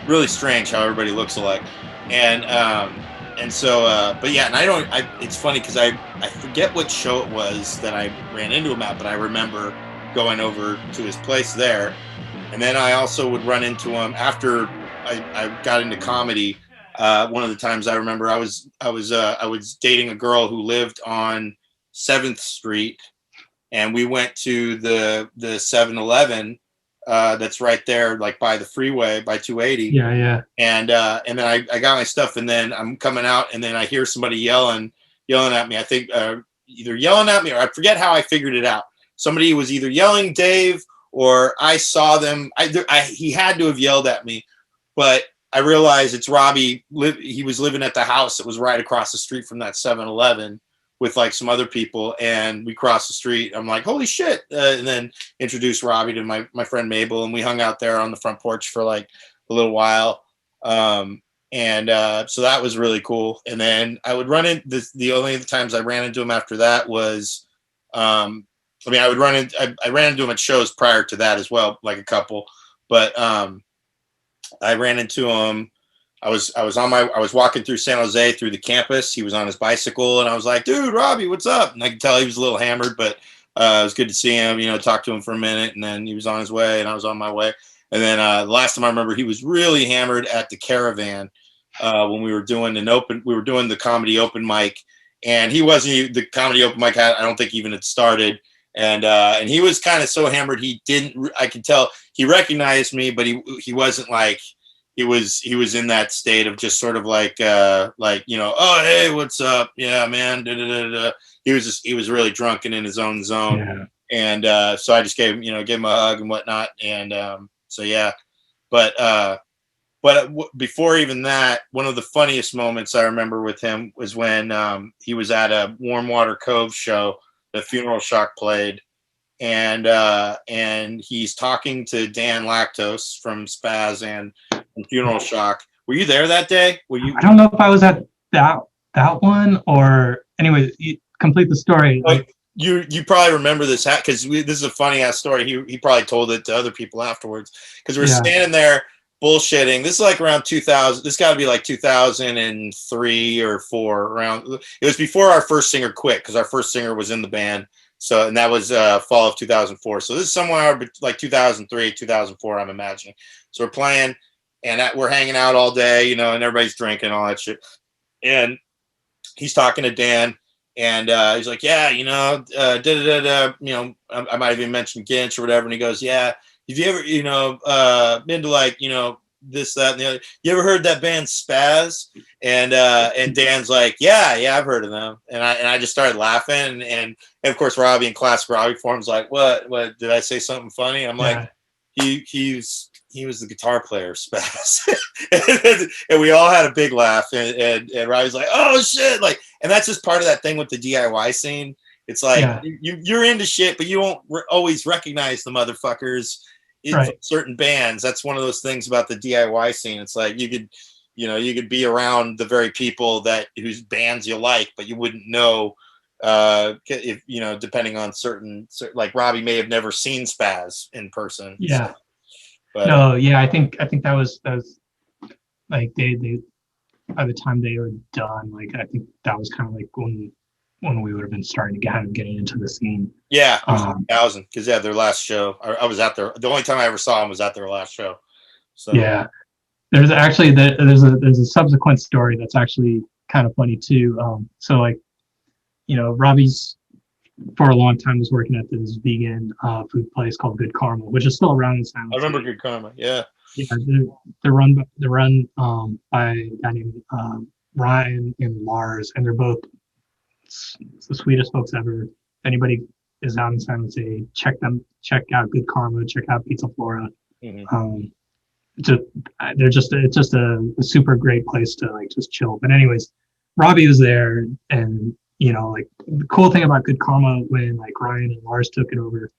really strange how everybody looks alike. And so, but yeah, and it's funny because I forget what show it was that I ran into him at, but I remember going over to his place there. And then I also would run into him after I got into comedy. One of the times I remember I was dating a girl who lived on 7th Street, and we went to the 7-Eleven that's right there, like by the freeway, by 280. Yeah. And then I got my stuff, and then I'm coming out, and then I hear somebody yelling at me. I think either yelling at me, or I forget how I figured it out. Somebody was either yelling Dave, or I saw them. He had to have yelled at me, but I realized it's Robbie. He was living at the house that was right across the street from that 7-Eleven with like some other people, and we crossed the street. I'm like, holy shit. And then introduced Robbie to my friend Mabel, and we hung out there on the front porch for like a little while. So that was really cool. And then I would run in the only times I ran into him after that was, I ran into him at shows prior to that as well, like a couple, but I ran into him. I was walking through San Jose through the campus. He was on his bicycle, and I was like, dude, Robbie, what's up? And I could tell he was a little hammered, but it was good to see him, talk to him for a minute, and then he was on his way and I was on my way. And then the last time I remember, he was really hammered at the Caravan when we were doing the comedy open mic, and he wasn't, the comedy open mic I don't think even had started. And he was kind of so hammered I could tell he recognized me, but he wasn't like, he was in that state of just sort of like oh hey, what's up, yeah man, da, da, da, da. He was really drunk and in his own zone. Yeah. And so I just gave him a hug and whatnot, and so yeah. But before even that, one of the funniest moments I remember with him was when he was at a Warm Water Cove show. The Funeral Shock played, and he's talking to Dan Lactose from Spaz and Funeral Shock. Were you there that day? I don't know if I was at that one, or anyway, complete the story. Like, you probably remember this because this is a funny ass story. He probably told it to other people afterwards, because we're standing there bullshitting. This is like around 2000. This got to be like 2003 or 4. Around, it was before our first singer quit, because our first singer was in the band. So, and that was fall of 2004. So this is somewhere like 2003, 2004, I'm imagining. So we're playing, and we're hanging out all day, and everybody's drinking, all that shit. And he's talking to Dan, and he's like, yeah, I might have even mentioned Ginch or whatever. And he goes, yeah, have you ever, been to like, this, that, and the other? You ever heard that band Spaz? And Dan's like, yeah, I've heard of them. And I just started laughing. And of course, Robbie in classic Robbie form's like, what, did I say something funny? I'm like, he was the guitar player of Spaz. And we all had a big laugh. And Robbie's like, oh shit. Like, and that's just part of that thing with the DIY scene. It's like, you're into shit, but you won't always recognize the motherfuckers in certain bands. That's one of those things about the DIY scene. It's like you could be around the very people whose bands you like, but you wouldn't know if depending on certain, like Robbie may have never seen Spaz in person. Yeah. So, but, no, yeah, I think that was like they by the time they were done, like I think that was kind of like when we would have been starting to getting into the scene. Yeah, 2000, because their last show. I was at their. The only time I ever saw them was at their last show. So yeah, there's actually there's a subsequent story that's actually kind of funny too. So like, Robbie's for a long time was working at this vegan food place called Good Karma, which is still around in San Jose. I remember Good Karma. Yeah. Yeah, they're run by a guy named Ryan and Lars, and they're both the sweetest folks ever. If anybody is out in San Jose, check out Good Karma, check out Pizza Flora. Mm-hmm. It's just a super great place to like just chill. But anyways, Robbie was there, and like the cool thing about Good Karma when like Ryan and Lars took it over,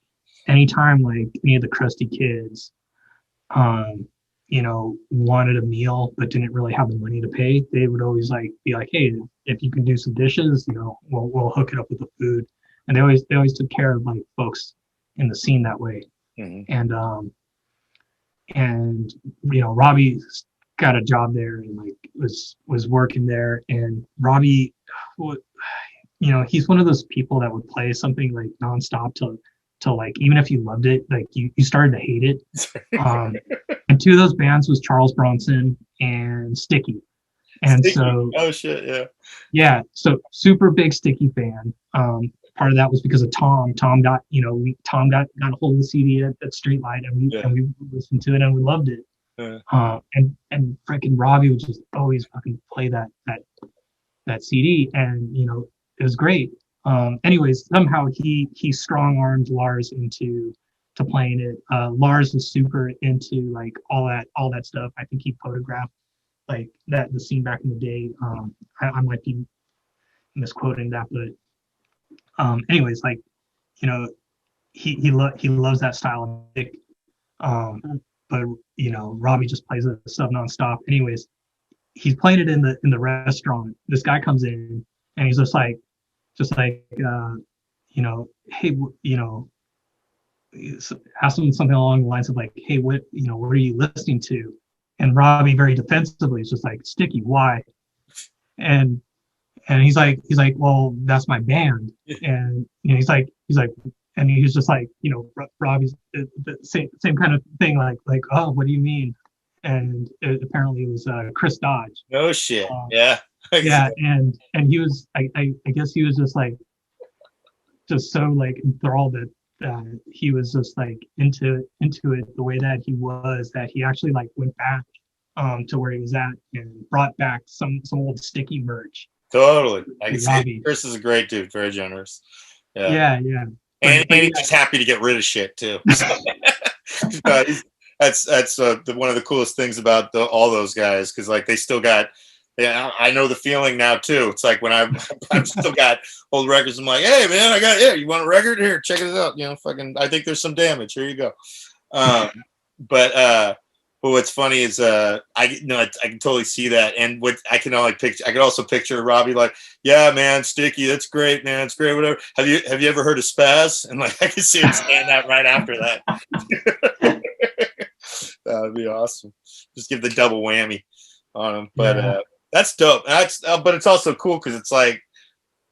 anytime like any of the crusty kids wanted a meal but didn't really have the money to pay, they would always like be like, hey, if you can do some dishes, we'll hook it up with the food. And they always took care of like folks in the scene that way. Mm-hmm. And Robbie got a job there and like was working there, and Robbie he's one of those people that would play something like nonstop till to like, even if you loved it, like you started to hate it. And two of those bands was Charles Bronson and Sticky. And Sticky. so, oh shit, yeah. Yeah, so super big Sticky fan. Part of that was because of Tom. Tom got a hold of the CD at Streetlight, and we listened to it and we loved it. And freaking Robbie would just always fucking play that CD, and it was great. Anyways, somehow he strong-armed Lars into playing it. Lars was super into like all that stuff. I think he photographed like the scene back in the day. I might be misquoting that, but anyways, like he loves that style of music. But Robbie just plays the stuff nonstop. Anyways, he's playing it in the restaurant. This guy comes in and he's just like hey, ask him something along the lines of like, hey, what are you listening to? And Robbie very defensively is just like, Sticky, why? And he's like, well, that's my band. And he's like, and he's just like, Robbie's the same kind of thing, like, oh, what do you mean? And apparently it was Chris Dodge. No shit. Yeah. Yeah, and he was, I guess he was just so like enthralled that he was just like into it the way that he was, that he actually like went back to where he was at and brought back some old Sticky merch. Totally. I can see Chris is a great dude, very generous. Yeah. And he's just happy to get rid of shit too. That's one of the coolest things about all those guys, because like they still got. Yeah, I know the feeling now too. It's like when I've still got old records. I'm like, hey man, you want a record? Here, check it out. I think there's some damage. Here you go. But what's funny is I can totally see that, and what I can also picture Robbie like, yeah man, Sticky, that's great, man, it's great, whatever. Have you ever heard of Spaz? And like I can see him stand that right after that. That would be awesome. Just give the double whammy on him, but. That's dope. But it's also cool because it's like,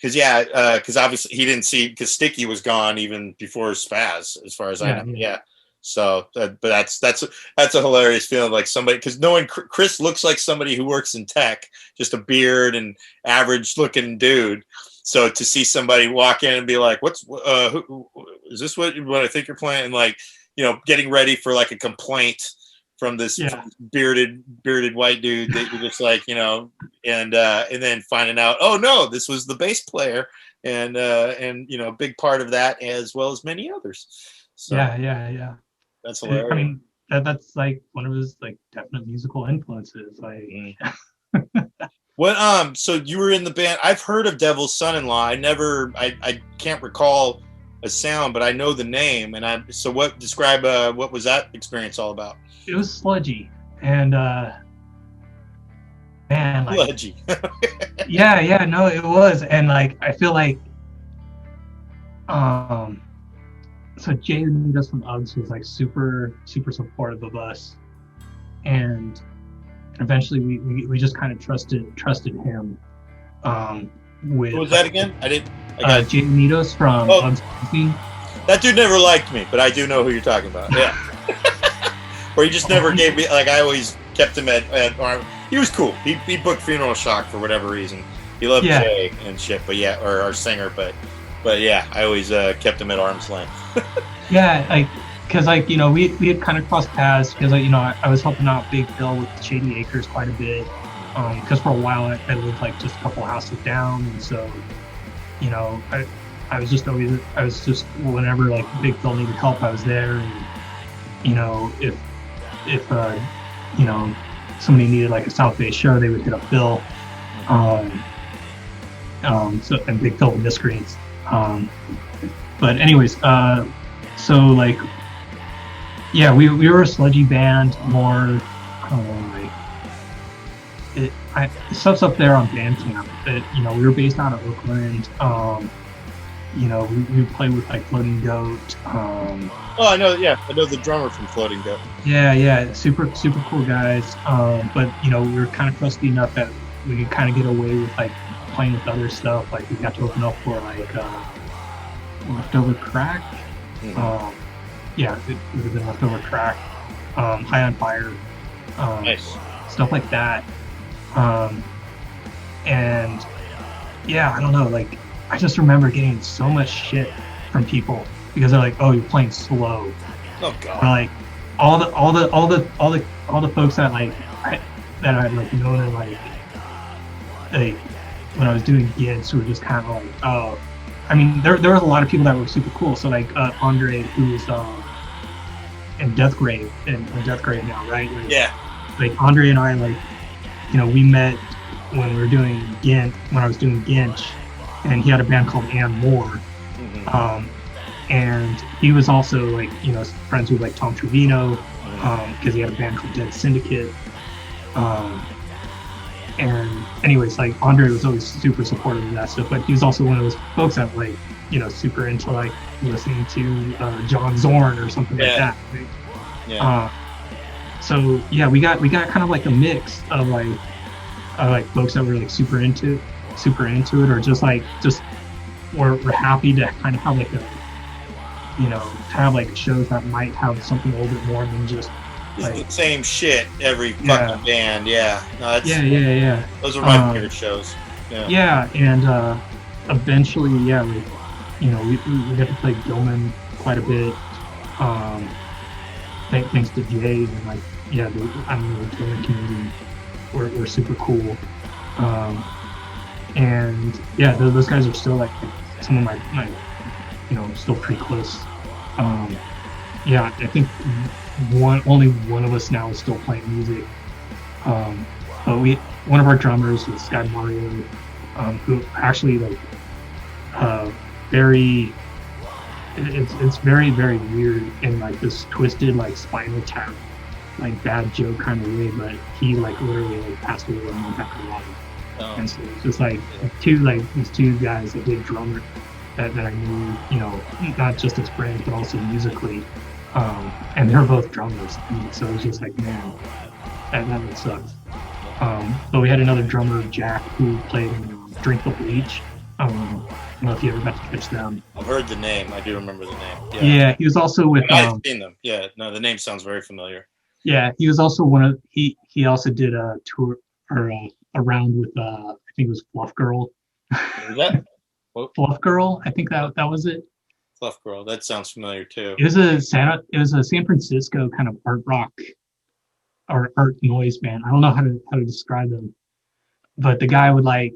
because obviously he didn't see, because Sticky was gone even before Spaz, as far as I know. Yeah. So, but that's a hilarious feeling, like somebody, because knowing Chris looks like somebody who works in tech, just a beard and average looking dude. So to see somebody walk in and be like, who is this? What I think you're playing? And like, getting ready for like a complaint from this bearded white dude that you're just like, and then finding out, oh no, this was the bass player, and a big part of that, as well as many others. So, yeah. That's hilarious. I mean, that's like one of his like definite musical influences. Like, what? So you were in the band. I've heard of Devil's Son-in-Law. I can't recall a sound, but I know the name. And describe what was that experience all about? It was sludgy, and man, like, sludgy. no, it was, and like I feel like, so Jay Unitas from Uggs was like super supportive of us, and eventually we just kind of trusted him. With what was that again? Jay Unitas from Uggs. That dude never liked me, but I do know who you're talking about. Yeah. Or he just never gave me, like, I always kept him at he was cool. He booked Funeral Shock for whatever reason. He loved Jay and shit, but or our singer, but yeah, I always kept him at arm's length. Yeah, like, because like, we had kind of crossed paths, because like, I was helping out Big Bill with Shady Acres quite a bit, because for a while I lived like just a couple houses down, and so, I was just whenever like Big Bill needed help, I was there, and if somebody needed like a South Bay show, they would hit up Bill. So, and Big Bill with disc screens. But anyways, so like, yeah, we were a sludgy band, more stuff's up there on Bandcamp. That we were based out of Oakland. We play with like Floating Goat. I know. Yeah, I know the drummer from Floating Goat. Yeah, super cool guys. But we were kind of crusty enough that we could kind of get away with like playing with other stuff. Like we got to open up for like Leftover Crack. Mm-hmm. Yeah, it would have been Leftover Crack, High on Fire, Nice. stuff like that. And yeah, I don't know, like I just remember getting so much shit from people because they're like, "Oh, you're playing slow." Oh Or God. like all the folks that that I'd like known and like when I was doing Ginch were just kind of like, oh, I mean, there was a lot of people that were super cool. So like Andre, who's in Death Grave now, right? Like, Yeah. Like Andre and I, like, you know, we met when we were doing Ginch, when I was doing Ginch, and he had a band called And More. And he was also like, you know, friends with like Tom Trevino, because he had a band called Dead Syndicate. And anyways, like Andre was always super supportive of that stuff, but he was also one of those folks that like, you know, super into like listening to John Zorn or something like that. Right? Yeah. So yeah, we got kind of like a mix of like folks that were like super into it, or just we're happy to kind of have like a, you know, have like shows that might have something a little bit more than just It's like the same shit every fucking band. Yeah. No, it's, yeah. Those are my favorite shows. Yeah. Yeah, and eventually, yeah, we, you know, we got to play Gilman quite a bit. Thanks to Jay and like, yeah, the Gilman community were super cool. And yeah, those guys are still like some of my you know, still pretty close. Yeah, I think only one of us now is still playing music. But one of our drummers is Sky Mario, who actually like it's very, very weird in like this twisted like Spinal Tap like bad joke kind of way, but he like literally like passed away a month after life. And so it's just like these two guys that did drummer that I knew, you know, not just as friends but also musically, and they're both drummers, and so it's just like, man, that would suck. But we had another drummer, Jack, who played in Drink the Bleach. I don't know if you ever got to catch them. I've heard the name. I do remember the name. Yeah, he was also with. I've seen them. Yeah, no, the name sounds very familiar. Yeah, he was also he also did a tour or a round with I think it was Fluff Girl. Is that Fluff Girl? I think that was it. Fluff Girl? That sounds familiar too. It was a San Francisco kind of art rock or art noise band. I don't know how to describe them, but the guy would like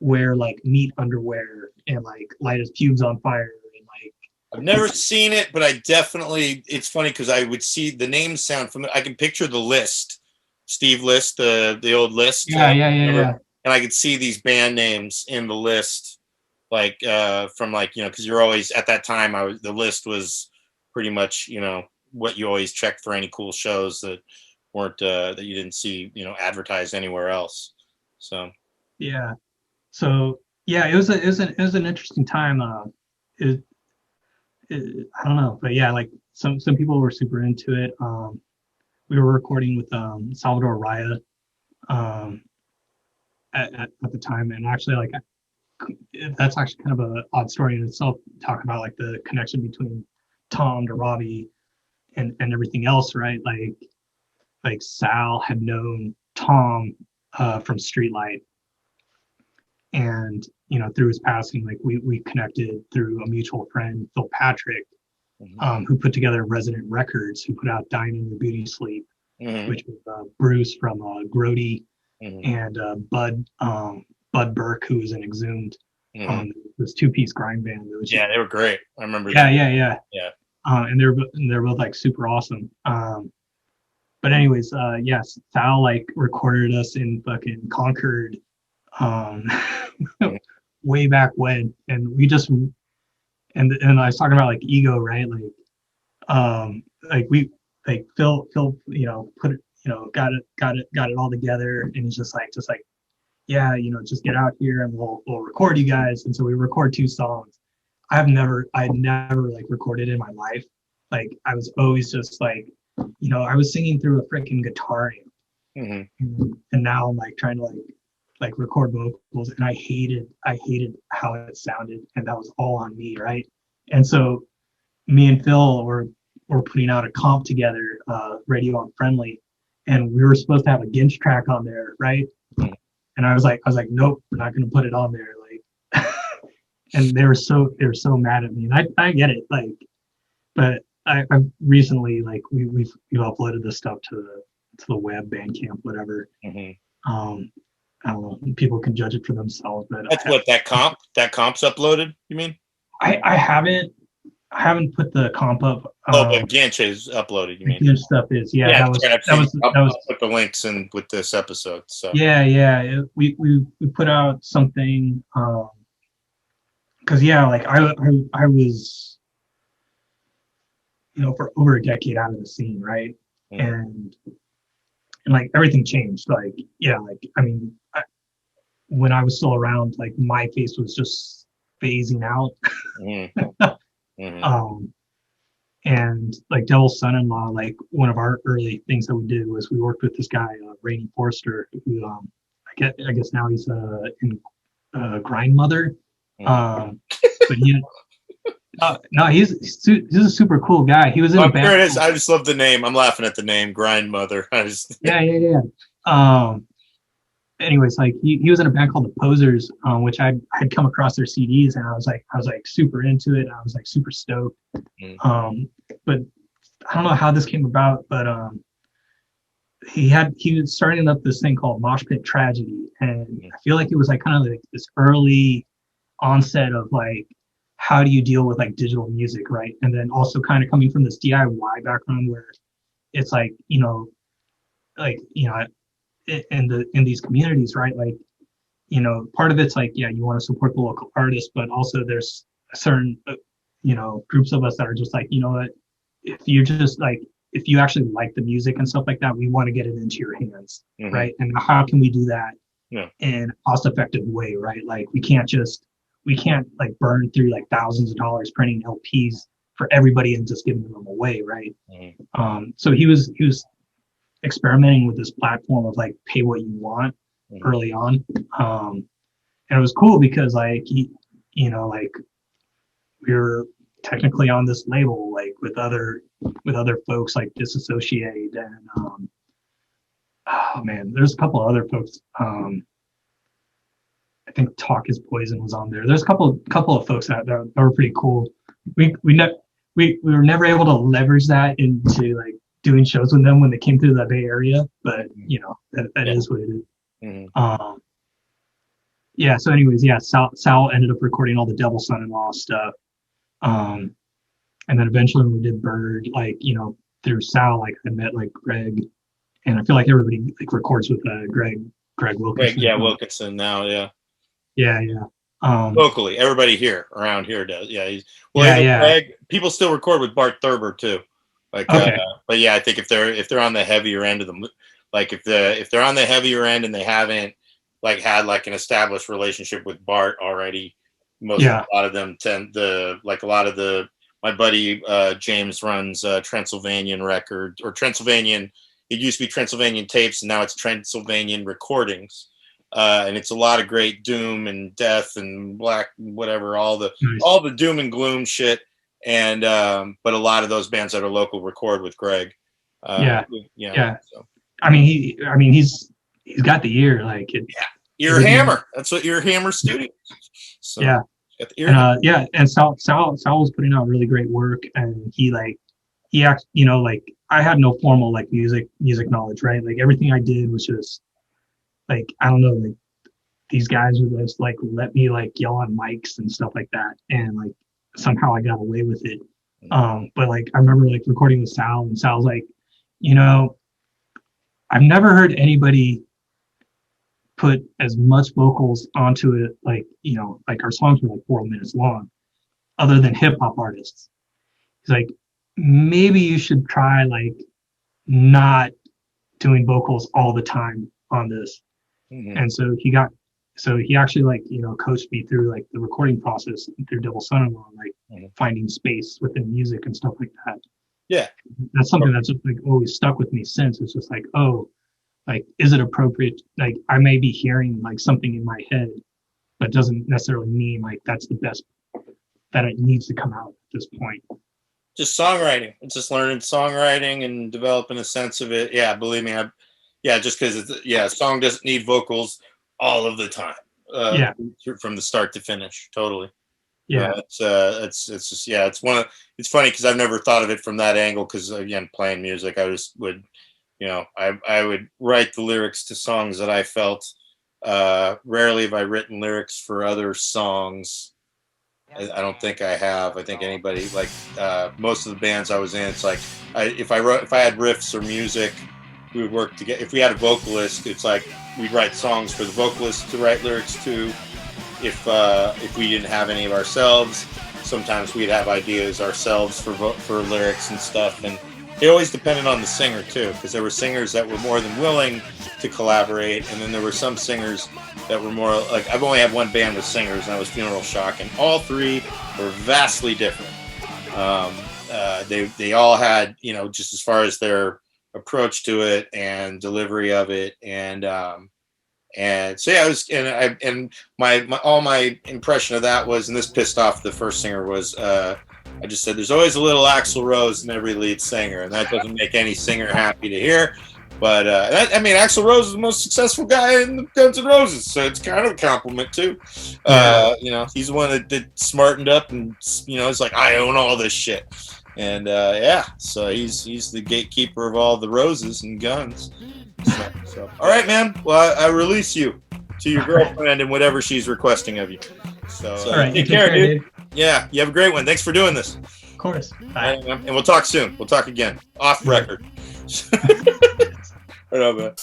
wear like meat underwear and like light his pubes on fire and like. I've never seen it, but I definitely. It's funny because I would see the names sound familiar. I can picture the List, Steve List, the old List. Yeah. And I could see these band names in the List, like from like, you know, because you're always at that time. The List was pretty much, you know, what you always checked for any cool shows that weren't that you didn't see, you know, advertised anywhere else. So yeah, so yeah, it was an interesting time. I don't know, but yeah, like some people were super into it. We were recording with Salvador Raya at the time, and actually like that's actually kind of an odd story in itself. Talk about like the connection between Tom to Robbie and everything else, right? Like Sal had known Tom from Streetlight, and you know, through his passing, like we connected through a mutual friend, Phil Patrick, who put together Resident Records, who put out "Dying in Your Beauty Sleep," which was Bruce from Grody and Bud Burke, who was in Exhumed. This two-piece grind band. That was yeah, they were great. I remember. Yeah. And they're both like super awesome. But anyways, yes, Sal like recorded us in fucking Concord. Way back when, and we just and I was talking about like ego, right? Like we like Phil you know, put it, you know, got it all together, and he's just like yeah, you know, just get out here and we'll record you guys. And so we record 2 songs. I'd never like recorded in my life. Like I was always just like, you know, I was singing through a freaking guitar amp, and now I'm like trying to like record vocals, and I hated how it sounded, and that was all on me, right? And so me and Phil were putting out a comp together, Radio Unfriendly, and we were supposed to have a Ginch track on there, right? And I was like, nope, we're not going to put it on there, like. And they were so mad at me, and I get it, like, but I recently, like, we've uploaded this stuff to the web, Bandcamp, whatever. I don't know, people can judge it for themselves, but that's what that comp's uploaded, you mean? I haven't put the comp up. But Ginch is uploaded, you mean? Ginch stuff is, that was I'll put the links in with this episode. So we put out something, because like I was, for over a decade out of the scene, right? And like everything changed. Like, I mean, when I was still around, like my face was just phasing out. And like Devil's Son-in-Law, like one of our early things that we did was we worked with this guy, Rainey Forster, who I guess now he's in Grindmother. But he's a super cool guy. He was in a band. Here it is. I just love the name. I'm laughing at the name Grindmother. Yeah. Anyways, like he was in a band called The Posers, which I had come across their CDs, and I was like super into it. I was like super stoked. But I don't know how this came about, but he was starting up this thing called Mosh Pit Tragedy, and I feel like it was like kind of like this early onset of like, how do you deal with like digital music, right? And then also kind of coming from this DIY background where it's like, in these communities, right? Like, part of it's like, you want to support the local artists, but also there's a certain, groups of us that are just like, you know what, if you actually like the music and stuff like that, we want to get it into your hands, right? And how can we do that in a cost-effective way, right? Like we can't like burn through like thousands of dollars printing LPs for everybody and just giving them away, right? So he was experimenting with this platform of like pay what you want early on, and it was cool because like he, like we were technically on this label like with other folks like Disassociate and oh man, there's a couple of other folks. I think Talk is Poison was on there. There's a couple of folks that were pretty cool. We were never able to leverage that into like doing shows with them when they came through the Bay Area, but that is what it is. So anyways, Sal ended up recording all the Devil's Son-in-Law stuff. And then eventually when we did Bird, like, through Sal, like I met like Greg, and I feel like everybody like records with Greg Wilkinson. Wilkinson now, locally, everybody around here does. Greg, people still record with Bart Thurber too. Like, okay. But I think if they're on the heavier end of the, like if they're on the heavier end and they haven't like had like an established relationship with Bart already, a lot of them my buddy James runs Transylvanian Records or Transylvanian. It used to be Transylvanian Tapes, and now it's Transylvanian Recordings. And it's a lot of great doom and death and black, whatever, all the doom and gloom shit. And but a lot of those bands that are local record with Greg. So. I memean, he's got the ear, like it. Yeah, Ear Hammer. That's what Ear Hammer Studios. So, yeah. And Sal was putting out really great work, and he like I had no formal like music knowledge, right? Like everything I did was just like, I don't know, like these guys would just like let me like yell on mics and stuff like that, and like somehow I got away with it. But like I remember like recording with Sal, and Sal's like, I've never heard anybody put as much vocals onto it, like, like our songs were like 4 minutes long, other than hip hop artists. He's like, maybe you should try like not doing vocals all the time on this. And so he actually like, coached me through like the recording process through Devil's Son-in-Law, like finding space within music and stuff like that. Yeah. That's something that's just like always stuck with me since. It's just like, oh, like, is it appropriate? Like, I may be hearing like something in my head, but doesn't necessarily mean like that's the best, that it needs to come out at this point. Just songwriting. It's just learning songwriting and developing a sense of it. Yeah, believe me. Just because a song doesn't need vocals all of the time. From the start to finish, totally. Yeah, it's just it's it's funny because I've never thought of it from that angle. Because again, playing music, I just would, I would write the lyrics to songs that I felt. Rarely have I written lyrics for other songs. I don't think I have. I think anybody like most of the bands I was in, it's like if I had riffs or music, we would work together. If we had a vocalist, it's like we'd write songs for the vocalist to write lyrics to. If we didn't have any of ourselves, sometimes we'd have ideas ourselves for lyrics and stuff. And it always depended on the singer too, because there were singers that were more than willing to collaborate, and then there were some singers that were more like, I've only had one band with singers, and that was Funeral Shock, and all three were vastly different. They all had, just as far as their approach to it and delivery of it, and so my impression of that was, and this pissed off the first singer, was I just said there's always a little Axl Rose in every lead singer, and that doesn't make any singer happy to hear. But Axl Rose is the most successful guy in the Guns N' Roses, so it's kind of a compliment too. He's the one that smartened up, and it's like, I own all this shit, and so he's the gatekeeper of all the roses and guns. So all right, man. Well, I release you to your girlfriend and whatever she's requesting of you. So all right, take care, dude. Yeah, you have a great one. Thanks for doing this. Of course. Bye. And we'll talk soon. We'll talk again off record. Right on, man.